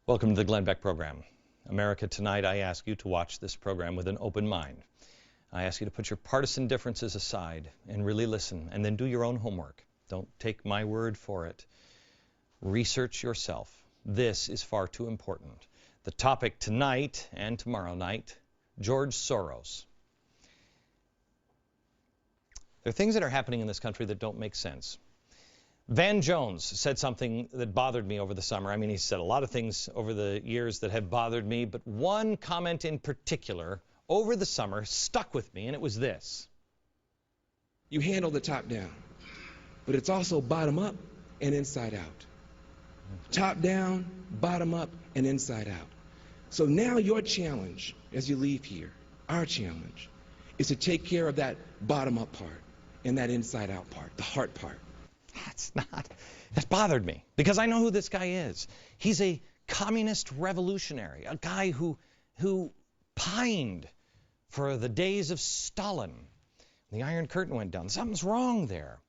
Welcome to the Glenn Beck program. America, tonight I ask you to watch this program with an open mind. I ask you to put your partisan differences aside and really listen, and then do your own homework. Don't take my word for it. Research yourself. This is far too important. The topic tonight and tomorrow night, George Soros. There are things that are happening in this country that don't make sense. Van Jones said something that bothered me over the summer. I mean, he said a lot of things over the years that have bothered me, but one comment in particular over the summer stuck with me, and it was this. You handle the top down, but it's also bottom up and inside out. Top down, bottom up, and inside out. So now your challenge as you leave here, our challenge, is to take care of that bottom up part and that inside out part, the heart part. That bothered me because I know who this guy is. He's a communist revolutionary, a guy who pined for the days of Stalin. The Iron Curtain went down. Something's wrong there.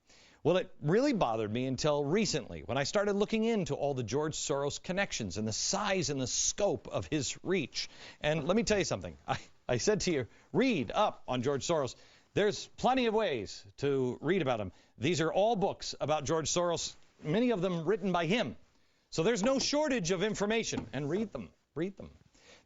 Well, it really bothered me until recently when I started looking into all the George Soros connections and the size and the scope of his reach. And let me tell you something. I said to you, read up on George Soros. There's plenty of ways to read about him. These are all books about George Soros, many of them written by him. So there's no shortage of information, and read them.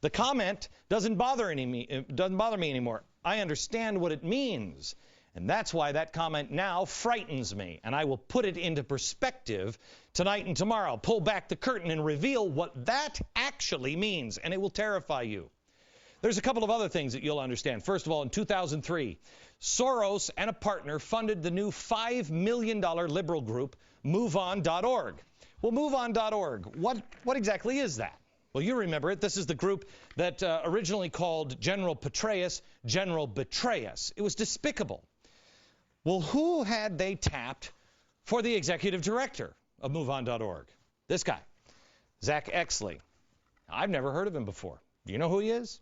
The comment doesn't bother me anymore. I understand what it means, and that's why that comment now frightens me, and I will put it into perspective tonight and tomorrow. Pull back the curtain and reveal what that actually means, and it will terrify you. There's a couple of other things that you'll understand. First of all, in 2003, Soros and a partner funded the new $5 million liberal group, MoveOn.org. Well, MoveOn.org, what exactly is that? Well, you remember it. This is the group that originally called General Petraeus General Betrayus. It was despicable. Well, who had they tapped for the executive director of MoveOn.org? This guy, Zach Exley. I've never heard of him before. Do you know who he is?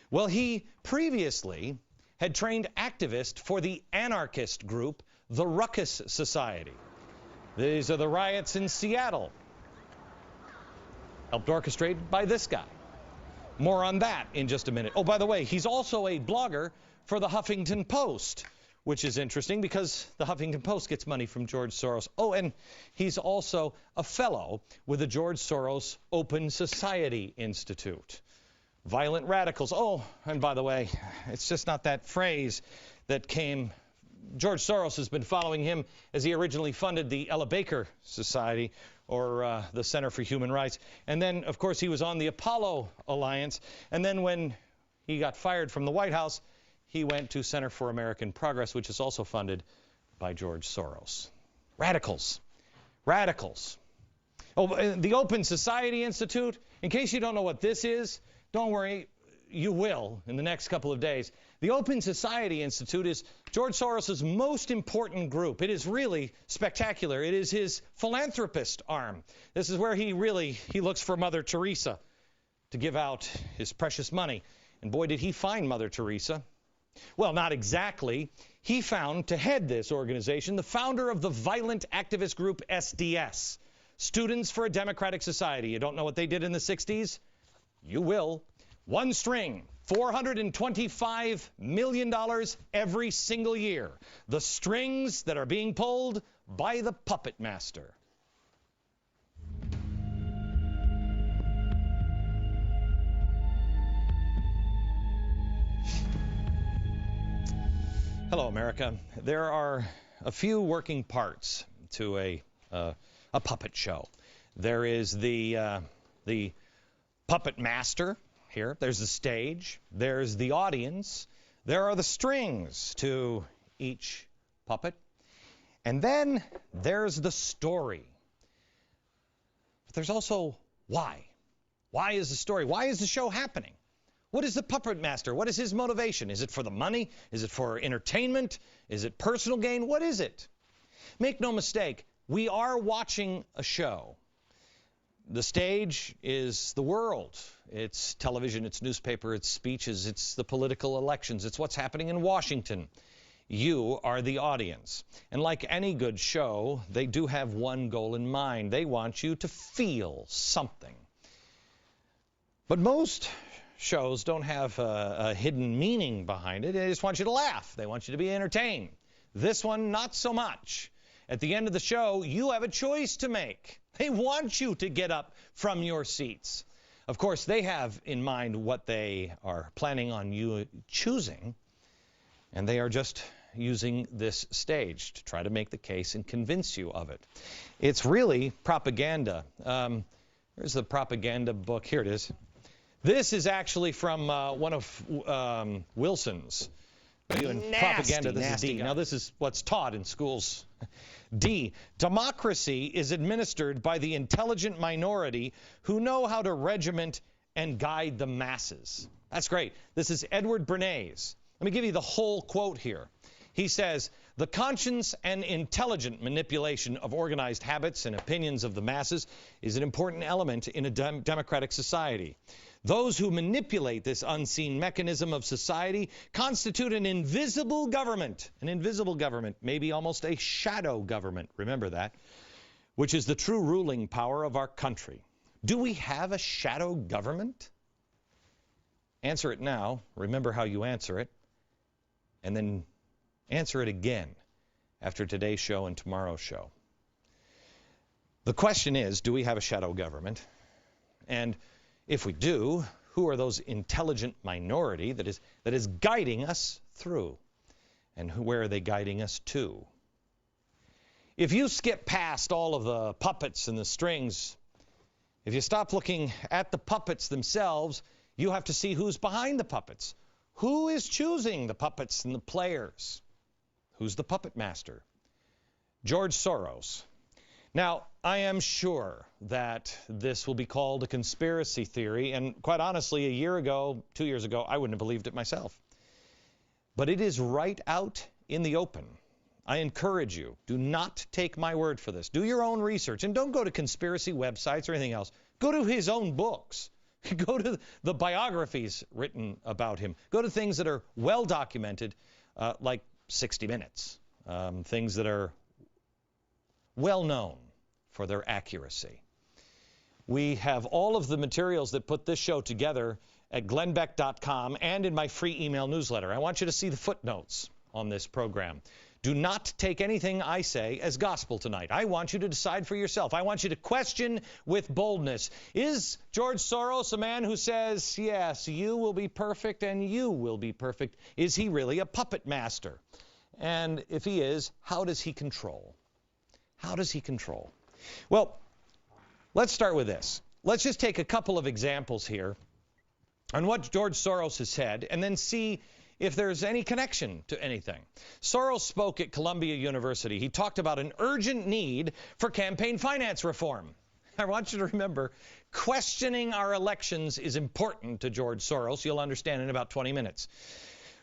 Well, he previously had trained activists for the anarchist group, the Ruckus Society. These are the riots in Seattle, helped orchestrated by this guy. More on that in just a minute. Oh, by the way, he's also a blogger for the Huffington Post, which is interesting because the Huffington Post gets money from George Soros. Oh, and he's also a fellow with the George Soros Open Society Institute. Violent radicals. Oh, and by the way, it's just not that phrase that came. George Soros has been following him as he originally funded the Ella Baker Society, or the Center for Human Rights. And then, of course, he was on the Apollo Alliance. And then when he got fired from the White House, he went to Center for American Progress, which is also funded by George Soros. Radicals. Oh, the Open Society Institute, in case you don't know what this is, don't worry, you will in the next couple of days. The Open Society Institute is George Soros' most important group. It is really spectacular. It is his philanthropist arm. This is where he looks for Mother Teresa to give out his precious money. And boy, did he find Mother Teresa. Well, not exactly. He found, to head this organization, the founder of the violent activist group SDS, Students for a Democratic Society. You don't know what they did in the 60s? You will. One string, $425 million every single year. The strings that are being pulled by the puppet master. Hello, America. There are a few working parts to a puppet show. There is the puppet master here. There's the stage. There's the audience. There are the strings to each puppet. And then there's the story. But there's also why. Why is the story? Why is the show happening? What is the puppet master? What is his motivation? Is it for the money? Is it for entertainment? Is it personal gain? What is it? Make no mistake, we are watching a show. The stage is the world. It's television, it's newspaper, it's speeches, it's the political elections, it's what's happening in Washington. You are the audience. And like any good show, they do have one goal in mind. They want you to feel something. But most shows don't have a hidden meaning behind it. They just want you to laugh. They want you to be entertained. This one, not so much. At the end of the show, you have a choice to make. They want you to get up from your seats. Of course, they have in mind what they are planning on you choosing, and they are just using this stage to try to make the case and convince you of it. It's really propaganda. Here's the propaganda book. Here it is. This is actually from one of Wilson's. Propaganda. This is D. Now, this is what's taught in schools. D. Democracy is administered by the intelligent minority who know how to regiment and guide the masses. That's great. This is Edward Bernays. Let me give you the whole quote here. He says, the conscious and intelligent manipulation of organized habits and opinions of the masses is an important element in a democratic society. Those who manipulate this unseen mechanism of society constitute an invisible government, maybe almost a shadow government, remember that, which is the true ruling power of our country. Do we have a shadow government? Answer it now. Remember how you answer it. And then answer it again after today's show and tomorrow's show. The question is, do we have a shadow government? And if we do, who are those intelligent minority that is guiding us through? And where are they guiding us to? If you skip past all of the puppets and the strings, if you stop looking at the puppets themselves, you have to see who's behind the puppets. Who is choosing the puppets and the players? Who's the puppet master? George Soros. Now, I am sure that this will be called a conspiracy theory, and quite honestly, a year ago, 2 years ago, I wouldn't have believed it myself. But it is right out in the open. I encourage you, do not take my word for this. Do your own research, and don't go to conspiracy websites or anything else. Go to his own books. Go to the biographies written about him. Go to things that are well documented, like 60 Minutes, things that are well known for their accuracy. We have all of the materials that put this show together at glennbeck.com and in my free email newsletter. I want you to see the footnotes on this program. Do not take anything I say as gospel tonight. I want you to decide for yourself. I want you to question with boldness. Is George Soros a man who says, yes, you will be perfect and you will be perfect? Is he really a puppet master? And if he is, how does he control? How does he control? Well, let's start with this. Let's just take a couple of examples here on what George Soros has said and then see if there's any connection to anything. Soros spoke at Columbia University. He talked about an urgent need for campaign finance reform. I want you to remember, questioning our elections is important to George Soros. You'll understand in about 20 minutes.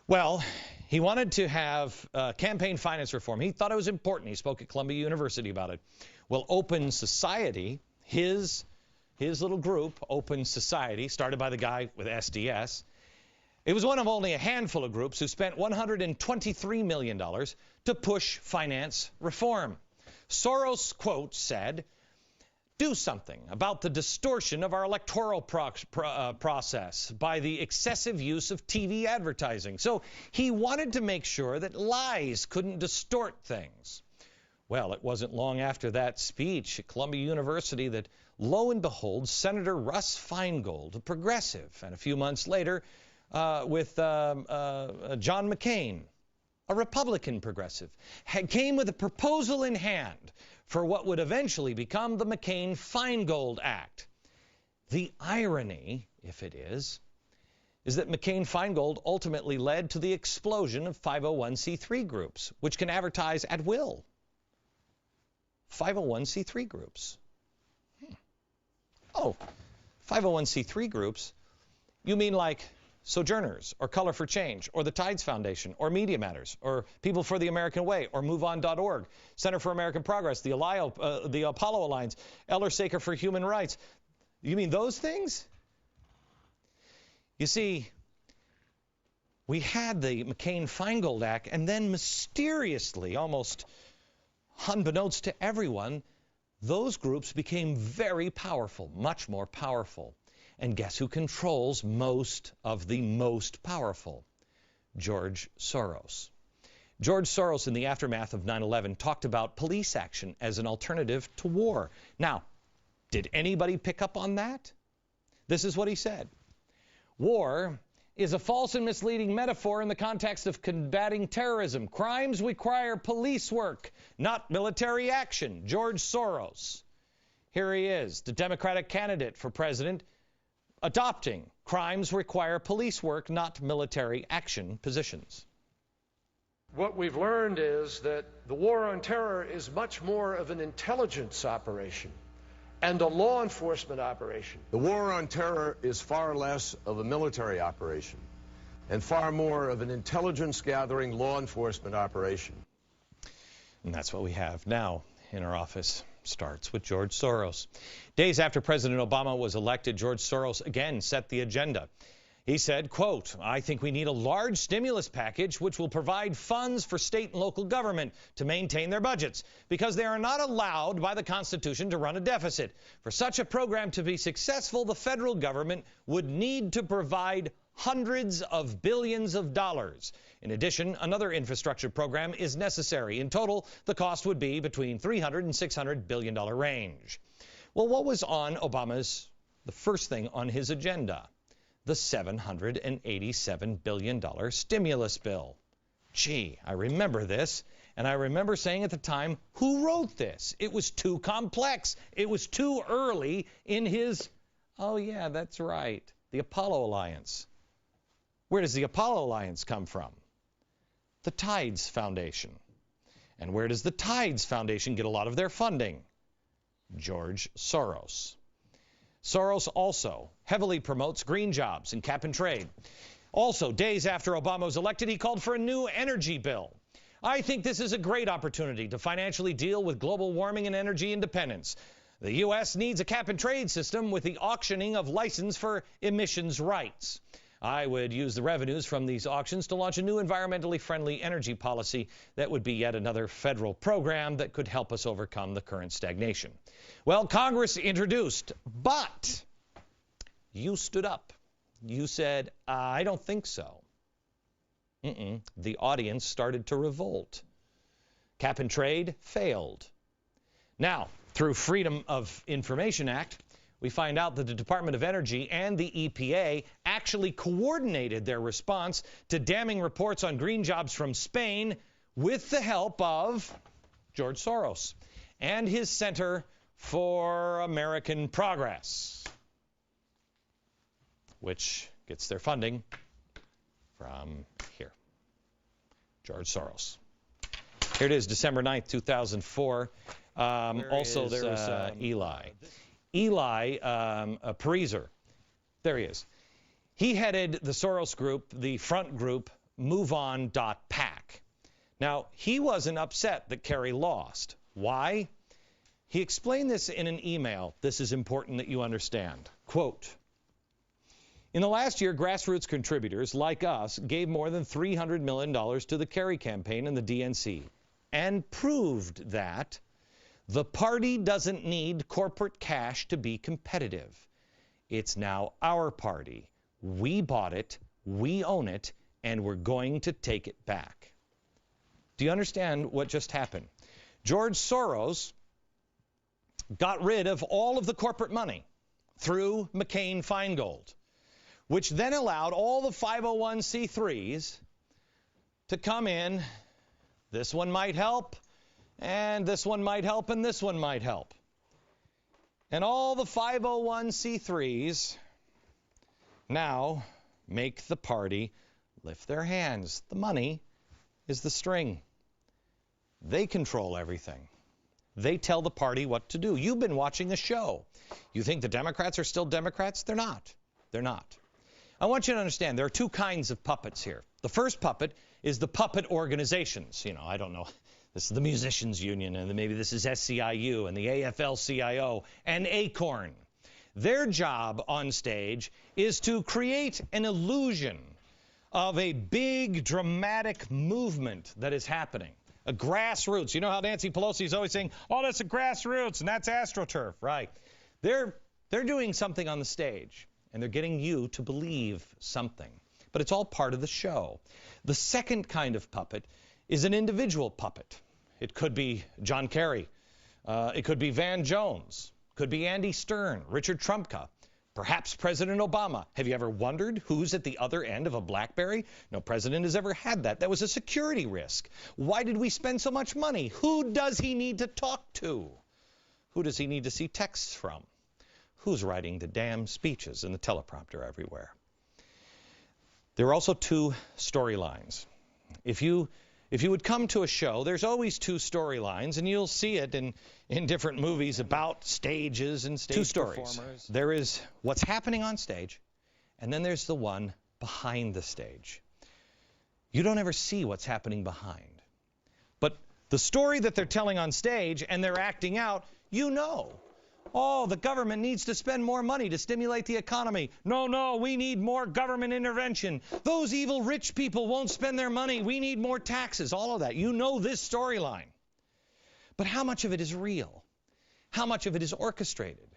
Well, he wanted to have campaign finance reform. He thought it was important. He spoke at Columbia University about it. Well, Open Society, his little group, Open Society, started by the guy with SDS, it was one of only a handful of groups who spent $123 million to push finance reform. Soros, quote, said, do something about the distortion of our electoral process by the excessive use of TV advertising. So he wanted to make sure that lies couldn't distort things. Well, it wasn't long after that speech at Columbia University that, lo and behold, Senator Russ Feingold, a progressive, and a few months later with John McCain, a Republican progressive, came with a proposal in hand for what would eventually become the McCain-Feingold Act. The irony, if it is that McCain-Feingold ultimately led to the explosion of 501c3 groups, which can advertise at will. 501c3 groups. Oh, 501c3 groups? You mean like Sojourners, or Color for Change, or the Tides Foundation, or Media Matters, or People for the American Way, or MoveOn.org, Center for American Progress, the Apollo Alliance, Eller Saker for Human Rights. You mean those things? You see, we had the McCain-Feingold Act, and then mysteriously, almost unbeknownst to everyone, those groups became very powerful, much more powerful. And guess who controls most of the most powerful? George Soros. George Soros, in the aftermath of 9/11, talked about police action as an alternative to war. Now, did anybody pick up on that? This is what he said. War is a false and misleading metaphor in the context of combating terrorism. Crimes require police work, not military action. George Soros. Here he is, the Democratic candidate for president, adopting crimes require police work, not military action positions. What we've learned is that the war on terror is much more of an intelligence operation and a law enforcement operation. The war on terror is far less of a military operation and far more of an intelligence-gathering law enforcement operation. And that's what we have now in our office. Starts with George Soros. Days after President Obama was elected, George Soros again set the agenda. He said, quote, "I think we need a large stimulus package which will provide funds for state and local government to maintain their budgets because they are not allowed by the Constitution to run a deficit. For such a program to be successful, the federal government would need to provide hundreds of billions of dollars. In addition, another infrastructure program is necessary. In total, the cost would be between $300 and $600 billion range." Well, what was on the first thing on his agenda? The $787 billion stimulus bill. Gee, I remember this, and I remember saying at the time, who wrote this? It was too complex. It was too early in his, oh yeah, that's right, the Apollo Alliance. Where does the Apollo Alliance come from? The Tides Foundation. And where does the Tides Foundation get a lot of their funding? George Soros. Soros also heavily promotes green jobs and cap and trade. Also, days after Obama was elected, he called for a new energy bill. "I think this is a great opportunity to financially deal with global warming and energy independence. The U.S. needs a cap and trade system with the auctioning of license for emissions rights. I would use the revenues from these auctions to launch a new environmentally friendly energy policy that would be yet another federal program that could help us overcome the current stagnation." Well, Congress introduced, but you stood up. You said, "I don't think so." The audience started to revolt. Cap and trade failed. Now, through Freedom of Information Act, we find out that the Department of Energy and the EPA actually coordinated their response to damning reports on green jobs from Spain with the help of George Soros and his Center for American Progress, which gets their funding from here, George Soros. Here it is, December 9th, 2004. Also, there was Eli Pariser. There he is. He headed the Soros group, the front group, MoveOn.pac. Now, he wasn't upset that Kerry lost. Why? He explained this in an email. This is important that you understand. Quote, "In the last year, grassroots contributors like us gave more than $300 million to the Kerry campaign and the DNC and proved that the party doesn't need corporate cash to be competitive. It's now our party. We bought it, we own it, and we're going to take it back." Do you understand what just happened? George Soros got rid of all of the corporate money through McCain-Feingold, which then allowed all the 501c3s to come in. This one might help, and this one might help, and this one might help. And all the 501c3s now make the party lift their hands. The money is the string. They control everything. They tell the party what to do. You've been watching a show. You think the Democrats are still Democrats? They're not. They're not. I want you to understand there are two kinds of puppets here. The first puppet is the puppet organizations. You know, I don't know. This is the Musicians Union, and maybe this is SCIU and the AFL-CIO and ACORN. Their job on stage is to create an illusion of a big, dramatic movement that is happening. A grassroots. You know how Nancy Pelosi is always saying, "Oh, that's a grassroots, and that's AstroTurf," right? They're doing something on the stage, and they're getting you to believe something. But it's all part of the show. The second kind of puppet is an individual puppet. It could be John Kerry. It could be Van Jones. Could be Andy Stern, Richard Trumka, perhaps President Obama. Have you ever wondered who's at the other end of a BlackBerry? No president has ever had that. That was a security risk. Why did we spend so much money? Who does he need to talk to? Who does he need to see texts from? Who's writing the damn speeches in the teleprompter everywhere? There are also two storylines. If you would come to a show, there's always two storylines, and you'll see it in different movies about stages and stage two stories. Performers. There is what's happening on stage, and then there's the one behind the stage. You don't ever see what's happening behind. But the story that they're telling on stage and they're acting out, you know. Oh, the government needs to spend more money to stimulate the economy. No, we need more government intervention. Those evil rich people won't spend their money. We need more taxes. All of that. You know this storyline. But how much of it is real? How much of it is orchestrated?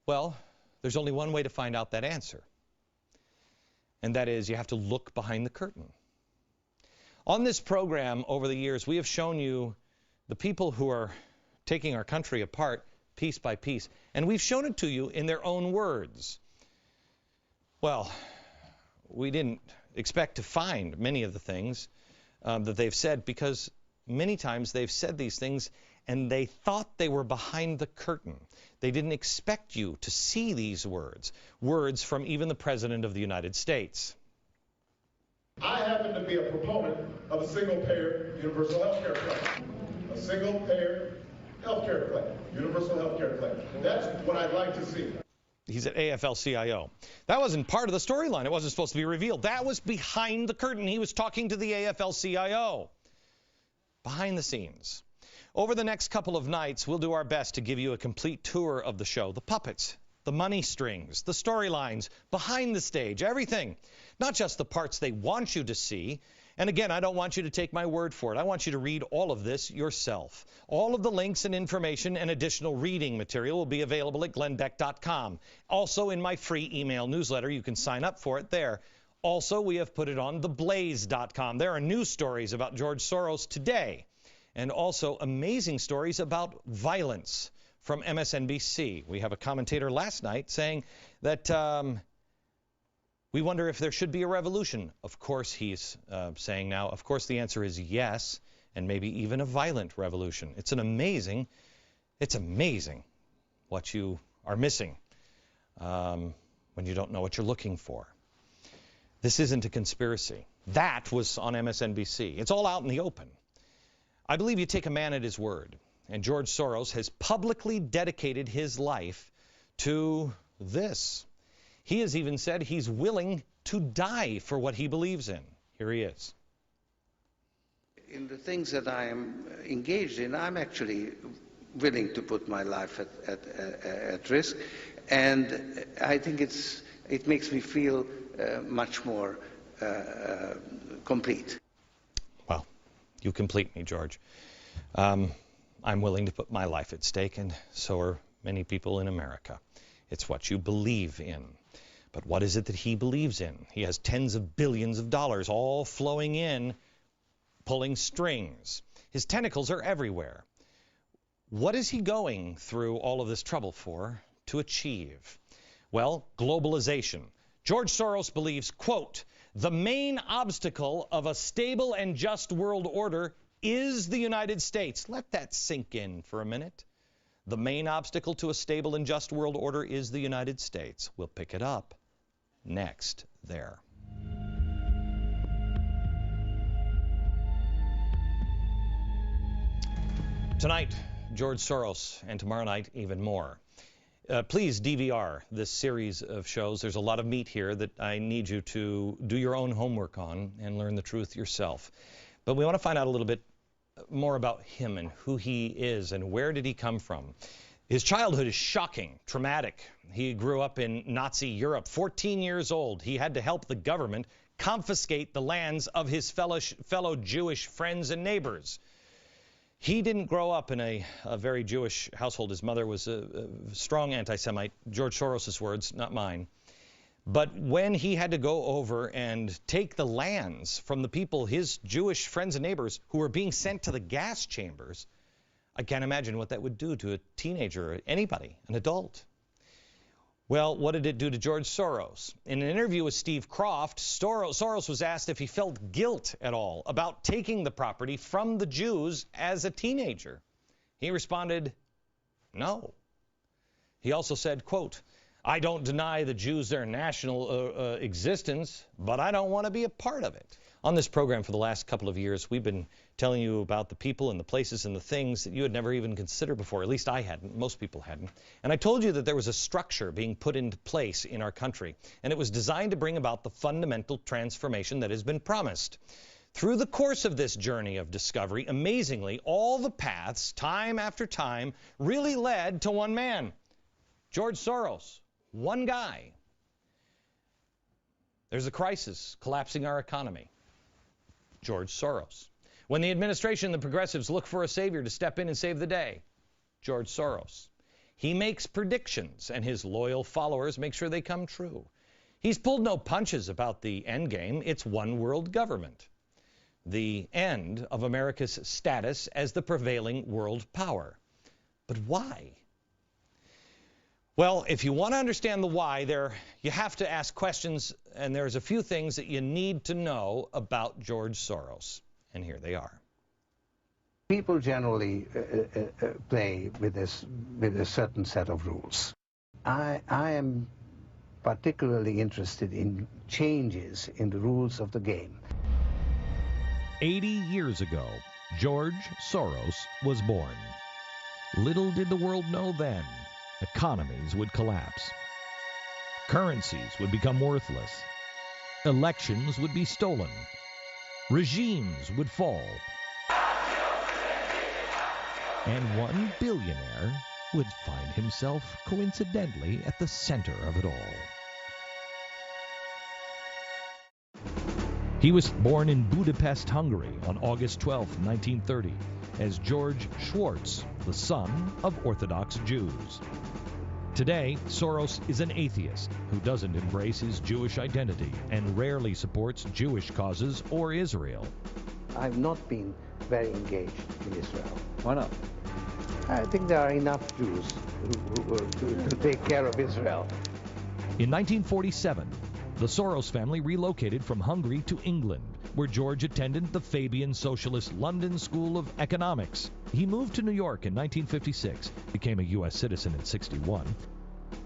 Well, there's only one way to find out that answer. And that is you have to look behind the curtain. On this program over the years, we have shown you the people who are taking our country apart piece by piece. And we've shown it to you in their own words. Well, we didn't expect to find many of the things that they've said, because many times they've said these things and they thought they were behind the curtain. They didn't expect you to see these words from even the President of the United States. I happen to be a proponent of a single-payer universal health care plan. A single-payer healthcare plan, universal healthcare plan. That's what I'd like to see. He's at AFL-CIO. That wasn't part of the storyline. It wasn't supposed to be revealed. That was behind the curtain. He was talking to the AFL-CIO. Behind the scenes. Over the next couple of nights, we'll do our best to give you a complete tour of the show. The puppets, the money strings, the storylines, behind the stage, everything. Not just the parts they want you to see. And again, I don't want you to take my word for it. I want you to read all of this yourself. All of the links and information and additional reading material will be available at glennbeck.com. Also in my free email newsletter. You can sign up for it there. Also, we have put it on theblaze.com. There are news stories about George Soros today, and also amazing stories about violence from MSNBC. We have a commentator last night saying that we wonder if there should be a revolution. Of course, he's saying now, of course, the answer is yes, and maybe even a violent revolution. It's amazing what you are missing when you don't know what you're looking for. This isn't a conspiracy. That was on MSNBC. It's all out in the open. I believe you take a man at his word, and George Soros has publicly dedicated his life to this. He has even said he's willing to die for what he believes in. Here he is. In the things that I am engaged in, I'm actually willing to put my life at risk, and I think it makes me feel much more complete. Well, you complete me, George. I'm willing to put my life at stake, and so are many people in America. It's what you believe in. But what is it that he believes in? He has tens of billions of dollars all flowing in, pulling strings. His tentacles are everywhere. What is he going through all of this trouble for to achieve? Well, globalization. George Soros believes, quote, the main obstacle of a stable and just world order is the United States. Let that sink in for a minute. The main obstacle to a stable and just world order is the United States. We'll pick it up next there. Tonight, George Soros, and tomorrow night, even more. Please DVR this series of shows. There's a lot of meat here that I need you to do your own homework on and learn the truth yourself. But we want to find out a little bit more about him and who he is and where did he come from. His childhood is shocking, traumatic. He grew up in Nazi Europe. 14 years old, he had to help the government confiscate the lands of his fellow Jewish friends and neighbors. He didn't grow up in a very Jewish household. His mother was a strong anti-Semite. George Soros' words, not mine. But when he had to go over and take the lands from the people, his Jewish friends and neighbors, who were being sent to the gas chambers, I can't imagine what that would do to a teenager, or anybody, an adult. Well, what did it do to George Soros? In an interview with Steve Kroft, Soros was asked if he felt guilt at all about taking the property from the Jews as a teenager. He responded, no. He also said, quote, I don't deny the Jews their national existence, but I don't want to be a part of it. On this program for the last couple of years, we've been telling you about the people and the places and the things that you had never even considered before. At least I hadn't. Most people hadn't. And I told you that there was a structure being put into place in our country, and it was designed to bring about the fundamental transformation that has been promised. Through the course of this journey of discovery, amazingly, all the paths, time after time, really led to one man, George Soros, one guy. There's a crisis collapsing our economy. George Soros. When the administration and the progressives look for a savior to step in and save the day, George Soros. He makes predictions, and his loyal followers make sure they come true. He's pulled no punches about the end game. It's one world government. The end of America's status as the prevailing world power. But why? Well, if you want to understand the why, you have to ask questions, and there's a few things that you need to know about George Soros. And here they are. People generally play with a certain set of rules. I am particularly interested in changes in the rules of the game. 80 years ago, George Soros was born. Little did the world know then, economies would collapse. Currencies would become worthless. Elections would be stolen. Regimes would fall. And one billionaire would find himself coincidentally at the center of it all. He was born in Budapest, Hungary on August 12, 1930, as George Schwartz, the son of Orthodox Jews. Today, Soros is an atheist who doesn't embrace his Jewish identity and rarely supports Jewish causes or Israel. I've not been very engaged in Israel. Why not? I think there are enough Jews to take care of Israel. In 1947, the Soros family relocated from Hungary to England, where George attended the Fabian Socialist London School of Economics. He moved to New York in 1956, became a U.S. citizen in 61,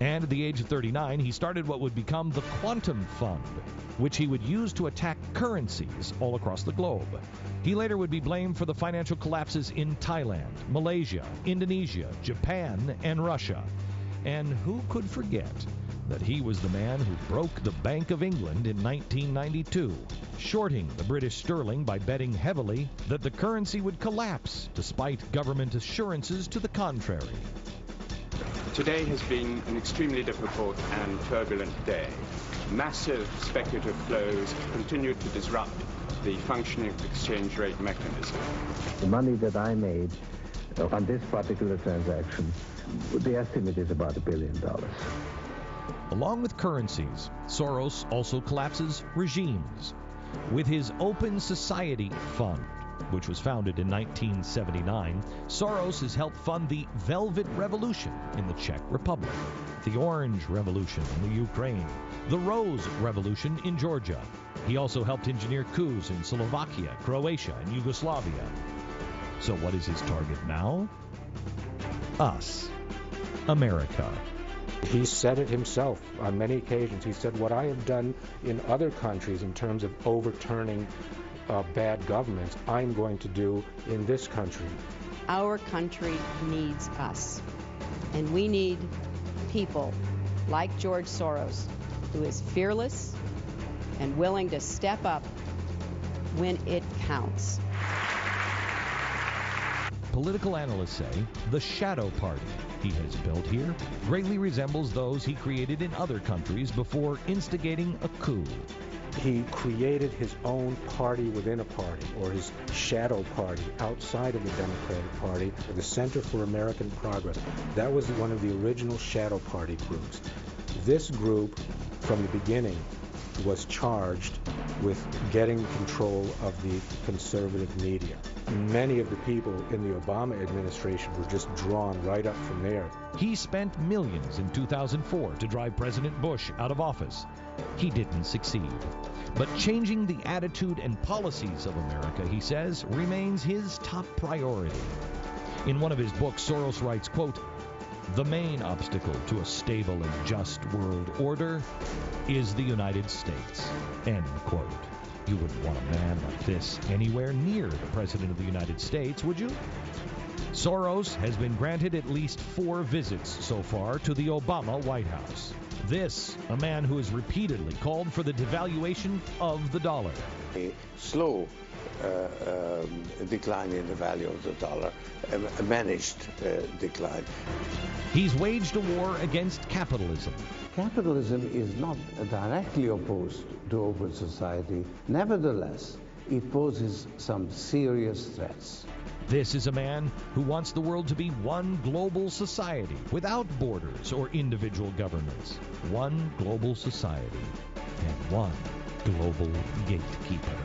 and at the age of 39, he started what would become the Quantum Fund, which he would use to attack currencies all across the globe. He later would be blamed for the financial collapses in Thailand, Malaysia, Indonesia, Japan, and Russia. And who could forget that he was the man who broke the Bank of England in 1992, shorting the British sterling by betting heavily that the currency would collapse, despite government assurances to the contrary. Today has been an extremely difficult and turbulent day. Massive speculative flows continue to disrupt the functioning of the exchange rate mechanism. The money that I made on this particular transaction, the estimate is about $1 billion. Along with currencies, Soros also collapses regimes. With his Open Society Fund, which was founded in 1979, Soros has helped fund the Velvet Revolution in the Czech Republic, the Orange Revolution in the Ukraine, the Rose Revolution in Georgia. He also helped engineer coups in Slovakia, Croatia, and Yugoslavia. So what is his target now? Us. America. He said it himself on many occasions. He said, what I have done in other countries in terms of overturning bad governments, I'm going to do in this country. Our country needs us. And we need people like George Soros, who is fearless and willing to step up when it counts. political analysts say the shadow party he has built here greatly resembles those he created in other countries before instigating a coup. He created his own party within a party, or his shadow party outside of the Democratic Party, the Center for American Progress. That was one of the original shadow party groups. This group, from the beginning, was charged with getting control of the conservative media. Many of the people in the Obama administration were just drawn right up from there. He spent millions in 2004 to drive President Bush out of office. He didn't succeed. But changing the attitude and policies of America, he says, remains his top priority. In one of his books, Soros writes, quote, "The main obstacle to a stable and just world order is the United States," end quote. You wouldn't want a man like this anywhere near the President of the United States, would you? Soros has been granted at least 4 visits so far to the Obama White House. This, a man who has repeatedly called for the devaluation of the dollar. A slow decline in the value of the dollar, a managed decline. He's waged a war against capitalism. Capitalism is not directly opposed to open society. Nevertheless, it poses some serious threats. This is a man who wants the world to be one global society without borders or individual governments. One global society and one global gatekeeper.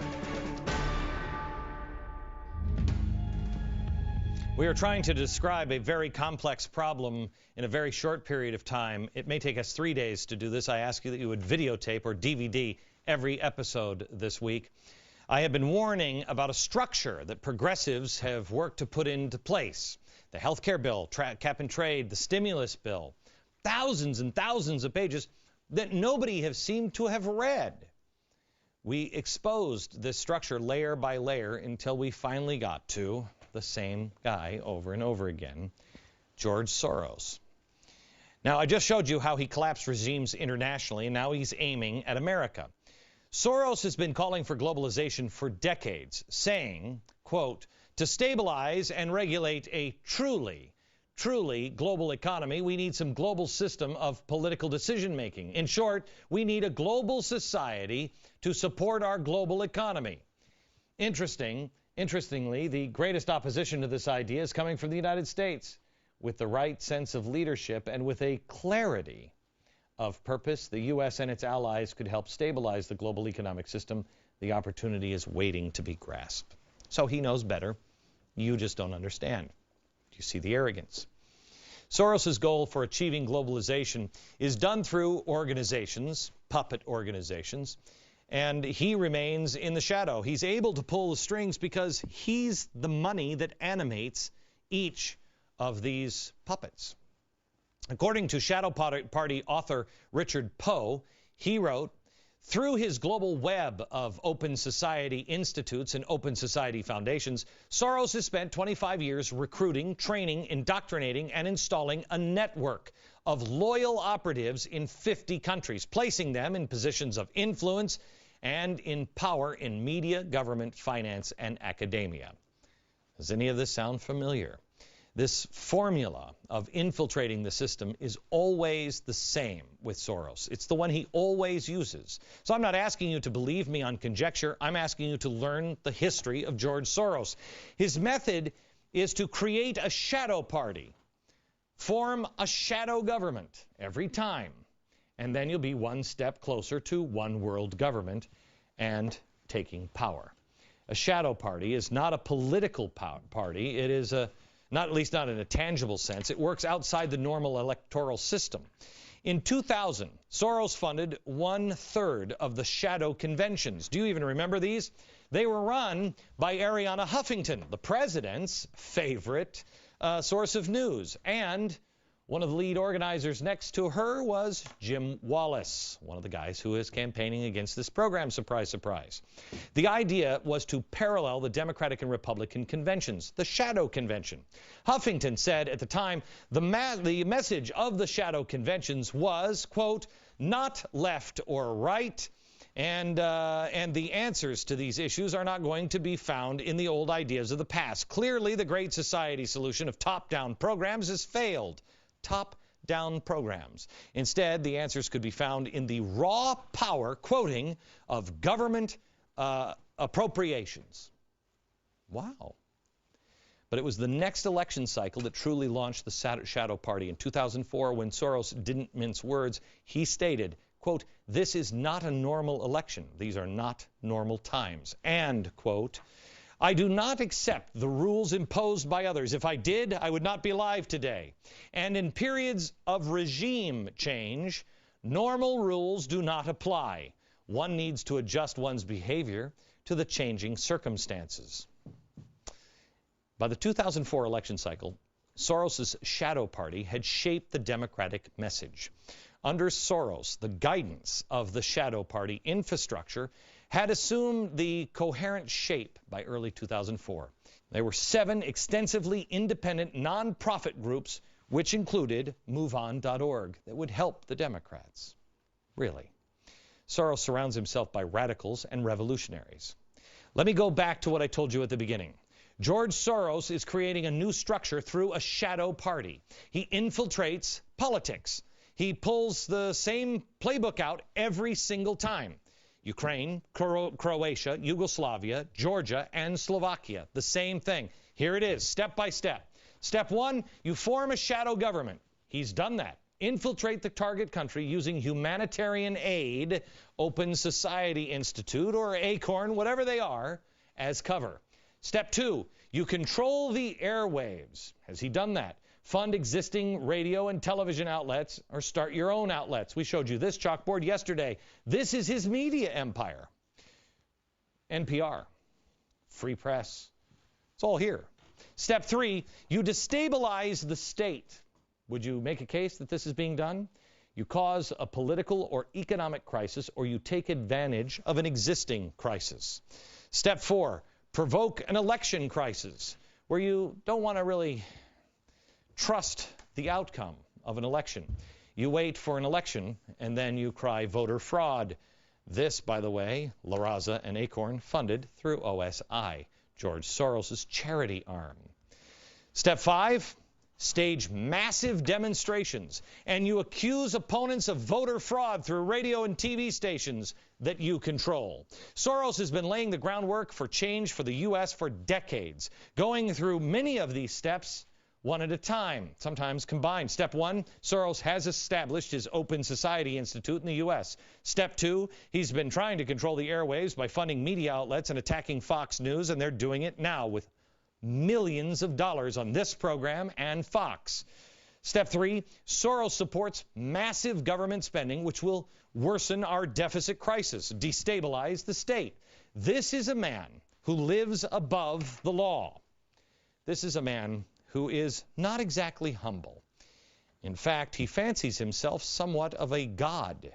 We are trying to describe a very complex problem in a very short period of time. It may take us 3 days to do this. I ask you that you would videotape or DVD every episode this week. I have been warning about a structure that progressives have worked to put into place. The health care bill, cap and trade, the stimulus bill, thousands and thousands of pages that nobody has seemed to have read. We exposed this structure layer by layer until we finally got to the same guy over and over again, George Soros. Now, I just showed you how he collapsed regimes internationally, and now he's aiming at America. Soros has been calling for globalization for decades, saying, quote, "To stabilize and regulate a truly global economy, we need some global system of political decision-making. In short, we need a global society to support our global economy." Interestingly, the greatest opposition to this idea is coming from the United States. With the right sense of leadership and with a clarity of purpose, the U.S. and its allies could help stabilize the global economic system. The opportunity is waiting to be grasped. So he knows better. You just don't understand. Do you see the arrogance? Soros' goal for achieving globalization is done through organizations, puppet organizations, and he remains in the shadow. He's able to pull the strings because he's the money that animates each of these puppets. According to Shadow Party author Richard Poe, he wrote, "Through his global web of open society institutes and open society foundations, Soros has spent 25 years recruiting, training, indoctrinating, and installing a network of loyal operatives in 50 countries, placing them in positions of influence and in power in media, government, finance, and academia." Does any of this sound familiar? This formula of infiltrating the system is always the same with Soros. It's the one he always uses. So I'm not asking you to believe me on conjecture. I'm asking you to learn the history of George Soros. His method is to create a shadow party, form a shadow government every time, and then you'll be one step closer to one world government and taking power. A shadow party is not a political party. It is not, at least not in a tangible sense. It works outside the normal electoral system. In 2000, Soros funded 1/3 of the shadow conventions. Do you even remember these? They were run by Arianna Huffington, the president's favorite source of news. And one of the lead organizers next to her was Jim Wallace, one of the guys who is campaigning against this program, surprise, surprise. The idea was to parallel the Democratic and Republican conventions, the shadow convention. Huffington said at the time, the message of the shadow conventions was, quote, "not left or right," And the answers to these issues are not going to be found in the old ideas of the past. Clearly, the Great Society solution of top-down programs has failed. Top-down programs. Instead, the answers could be found in the raw power, quoting, of government appropriations. Wow. But it was the next election cycle that truly launched the shadow party. In 2004, when Soros didn't mince words, he stated, quote, "This is not a normal election. These are not normal times." And, quote, "I do not accept the rules imposed by others. If I did, I would not be alive today. And in periods of regime change, normal rules do not apply. One needs to adjust one's behavior to the changing circumstances." By the 2004 election cycle, Soros' shadow party had shaped the Democratic message. Under Soros, the guidance of the shadow party infrastructure had assumed the coherent shape by early 2004. There were 7 extensively independent nonprofit groups, which included MoveOn.org, that would help the Democrats. Really. Soros surrounds himself by radicals and revolutionaries. Let me go back to what I told you at the beginning. George Soros is creating a new structure through a shadow party. He infiltrates politics. He pulls the same playbook out every single time. Ukraine, Croatia, Yugoslavia, Georgia, and Slovakia. The same thing. Here it is, step by step. Step 1, you form a shadow government. He's done that. Infiltrate the target country using humanitarian aid, Open Society Institute, or ACORN, whatever they are, as cover. Step 2, you control the airwaves. Has he done that? Fund existing radio and television outlets or start your own outlets. We showed you this chalkboard yesterday. This is his media empire. NPR, free press. It's all here. Step 3, you destabilize the state. Would you make a case that this is being done? You cause a political or economic crisis, or you take advantage of an existing crisis. Step 4, provoke an election crisis, where you don't want to really trust the outcome of an election. You wait for an election, and then you cry voter fraud. This, by the way, La Raza and Acorn funded through OSI, George Soros' charity arm. Step 5, stage massive demonstrations, and you accuse opponents of voter fraud through radio and TV stations that you control. Soros has been laying the groundwork for change for the U.S. for decades, going through many of these steps one at a time, sometimes combined. Step 1, Soros has established his Open Society Institute in the U.S. Step 2, he's been trying to control the airwaves by funding media outlets and attacking Fox News, and they're doing it now with millions of dollars on this program and Fox. Step 3, Soros supports massive government spending, which will worsen our deficit crisis, destabilize the state. This is a man who lives above the law. This is a man who is not exactly humble. In fact, he fancies himself somewhat of a god.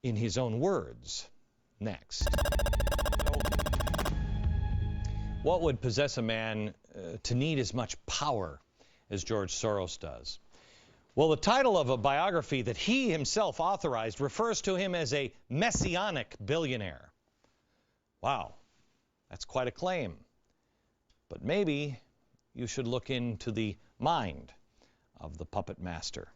In his own words, next. What would possess a man to need as much power as George Soros does? Well, the title of a biography that he himself authorized refers to him as a messianic billionaire. Wow, that's quite a claim. But maybe you should look into the mind of the puppet master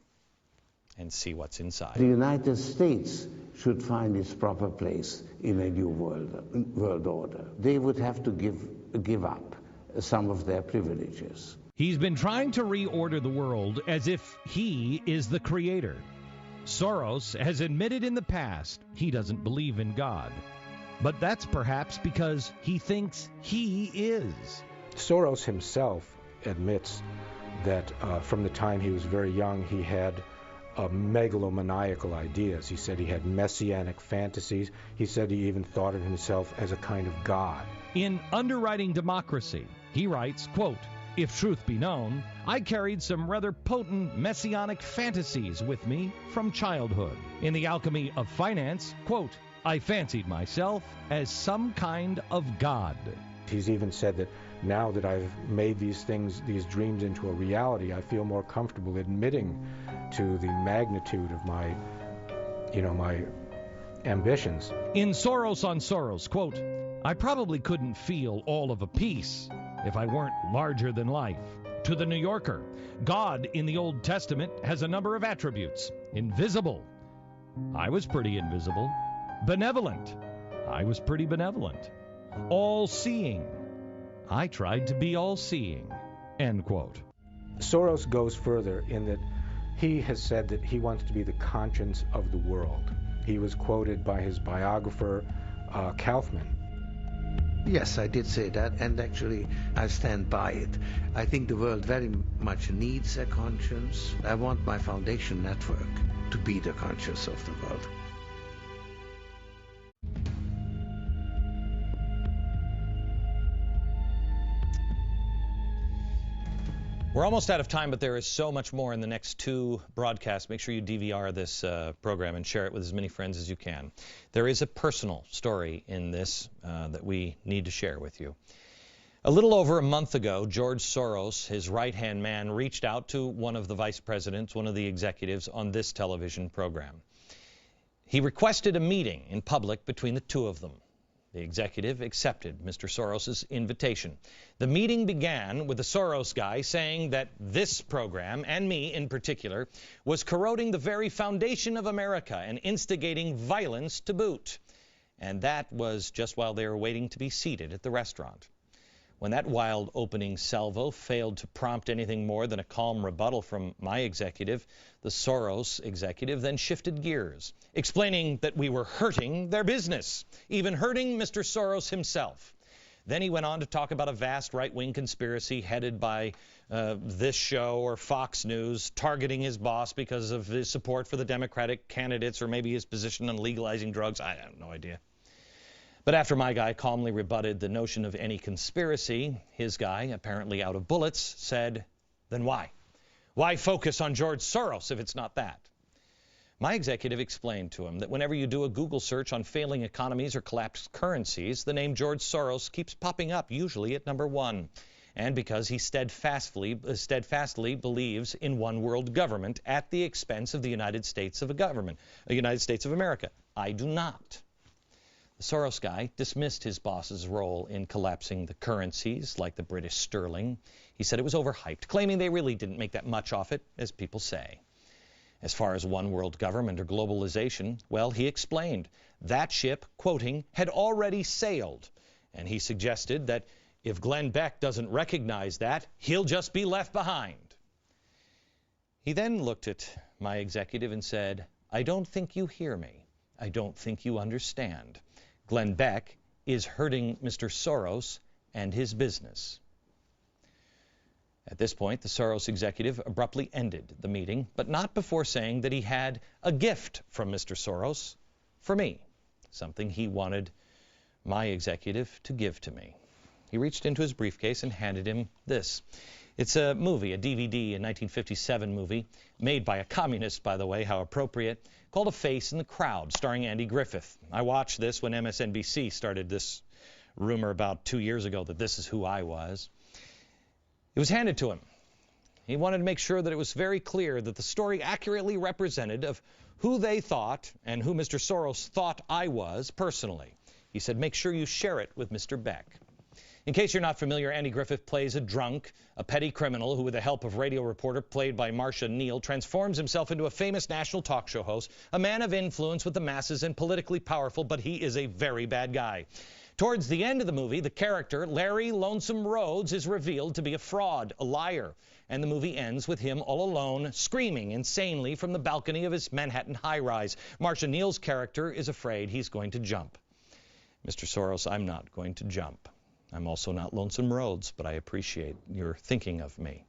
and see what's inside. The United States should find its proper place in a new world order. They would have to give up some of their privileges. He's been trying to reorder the world as if he is the creator. Soros has admitted in the past he doesn't believe in God. But that's perhaps because he thinks he is. Soros himself admits that from the time he was very young, he had megalomaniacal ideas. He said he had messianic fantasies. He said he even thought of himself as a kind of god. In Underwriting Democracy, he writes, quote, "If truth be known, I carried some rather potent messianic fantasies with me from childhood. In The Alchemy of Finance, quote, I fancied myself as some kind of god." He's even said that now that I've made these things, these dreams into a reality, I feel more comfortable admitting to the magnitude of my ambitions. In Soros on Soros, quote, I probably couldn't feel all of a piece if I weren't larger than life. To the New Yorker, God in the Old Testament has a number of attributes. Invisible. I was pretty invisible. Benevolent. I was pretty benevolent. All-seeing. I tried to be all-seeing. End quote. Soros goes further in that he has said that he wants to be the conscience of the world. He was quoted by his biographer, Kaufman. Yes, I did say that, and actually I stand by it. I think the world very much needs a conscience. I want my foundation network to be the conscience of the world. We're almost out of time, but there is so much more in the next two broadcasts. Make sure you DVR this program and share it with as many friends as you can. There is a personal story in this that we need to share with you. A little over a month ago, George Soros, his right-hand man, reached out to one of the vice presidents, one of the executives on this television program. He requested a meeting in public between the two of them. The executive accepted Mr. Soros' invitation. The meeting began with the Soros guy saying that this program, and me in particular, was corroding the very foundation of America and instigating violence to boot. And that was just while they were waiting to be seated at the restaurant. When that wild opening salvo failed to prompt anything more than a calm rebuttal from my executive, the Soros executive then shifted gears, explaining that we were hurting their business, even hurting Mr. Soros himself. Then he went on to talk about a vast right-wing conspiracy headed by this show or Fox News, targeting his boss because of his support for the Democratic candidates or maybe his position on legalizing drugs. I have no idea. But after my guy calmly rebutted the notion of any conspiracy, his guy, apparently out of bullets, said, then why? Why focus on George Soros if it's not that? My executive explained to him that whenever you do a Google search on failing economies or collapsed currencies, the name George Soros keeps popping up, usually at number one. And because he steadfastly believes in one world government at the expense of the United States of America. I do not. The Soros guy dismissed his boss's role in collapsing the currencies, like the British sterling. He said it was overhyped, claiming they really didn't make that much off it, as people say. As far as one world government or globalization, well, he explained that ship, quoting, had already sailed. And he suggested that if Glenn Beck doesn't recognize that, he'll just be left behind. He then looked at my executive and said, I don't think you hear me. I don't think you understand. Glenn Beck is hurting Mr. Soros and his business. At this point, the Soros executive abruptly ended the meeting, but not before saying that he had a gift from Mr. Soros for me, something he wanted my executive to give to me. He reached into his briefcase and handed him this. It's a movie, a DVD, a 1957 movie, made by a communist, by the way, how appropriate, called A Face in the Crowd, starring Andy Griffith. I watched this when MSNBC started this rumor about 2 years ago that this is who I was. It was handed to him. He wanted to make sure that it was very clear that the story accurately represented of who they thought and who Mr. Soros thought I was personally. He said, make sure you share it with Mr. Beck. In case you're not familiar, Andy Griffith plays a drunk, a petty criminal who, with the help of radio reporter played by Marcia Neal, transforms himself into a famous national talk show host, a man of influence with the masses and politically powerful, but he is a very bad guy. Towards the end of the movie, the character, Larry Lonesome Rhodes, is revealed to be a fraud, a liar, and the movie ends with him all alone, screaming insanely from the balcony of his Manhattan high-rise. Marcia Neal's character is afraid he's going to jump. Mr. Soros, I'm not going to jump. I'm also not Lonesome Rhodes, but I appreciate your thinking of me.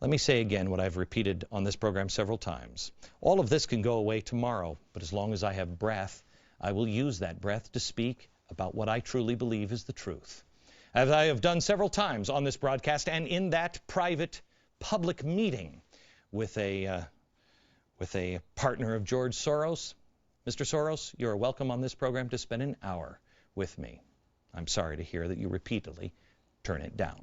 Let me say again what I've repeated on this program several times. All of this can go away tomorrow, but as long as I have breath, I will use that breath to speak about what I truly believe is the truth. As I have done several times on this broadcast and in that private public meeting with a partner of George Soros. Mr. Soros, you're welcome on this program to spend an hour with me. I'm sorry to hear that you repeatedly turn it down.